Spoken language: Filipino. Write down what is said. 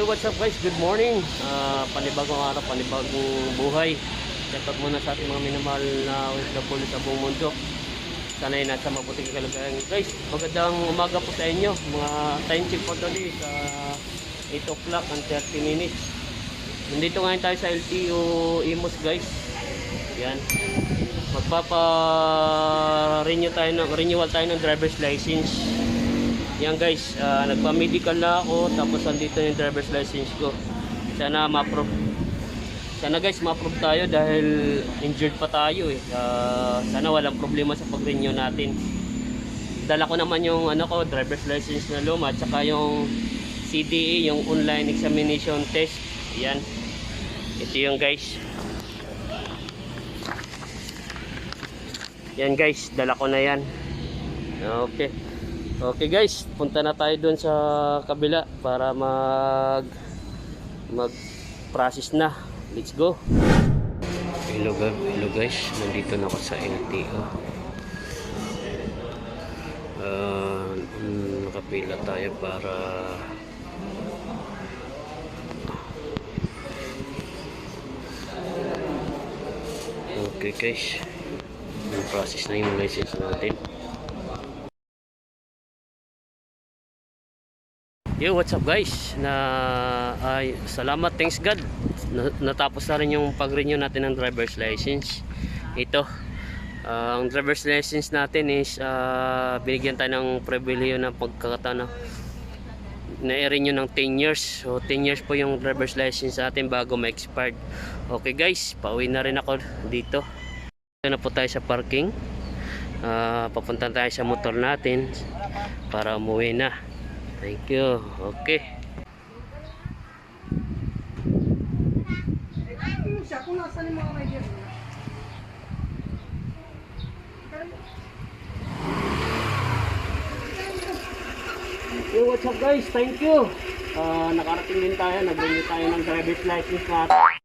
What's up guys? Good morning. Panibagong araw, panibagong buhay. Shoutout muna sa ating mga minamahal na OFW sa buong mundo. Sana'y nasa mabuting kalagayan. Guys, magandang umaga po sa inyo. Mga time check po today sa 8 o'clock and 30 minutes. Nandito ngayon tayo sa LTO Imus guys. Yan. Renewal tayo ng driver's license. Yan guys, nagpa-medical na ako, tapos andito yung driver's license ko. Sana ma-approve. Sana guys ma-approve tayo dahil injured pa tayo eh. Sana walang problema sa pag-renew natin. Dala ko naman yung driver's license na luma at saka yung CDE, yung online examination test. Yan. Ito yung guys. Yan guys, dala ko na yan. Okay guys, punta na tayo doon sa kabila para mag-process na. Let's go. Hello guys, nandito na ako sa LTO. Nakapila tayo para okay guys, process na yung license natin. Yo, what's up guys? Salamat, thanks God. Natapos na rin yung pag-renew natin ng driver's license. Ito, ang driver's license natin is binigyan tayo ng pribilehyo ng pagkakataon na i-renew ng 10 years. So 10 years po yung driver's license natin bago ma-expired. Okay guys, pauwi na rin ako dito. Ito na po tayo sa parking. Papunta tayo sa motor natin para umuwi na. Thank you. Okay. Hey, what's up guys? Thank you. Nakarating din tayo. Nag-renew tayo ng driver's license natin.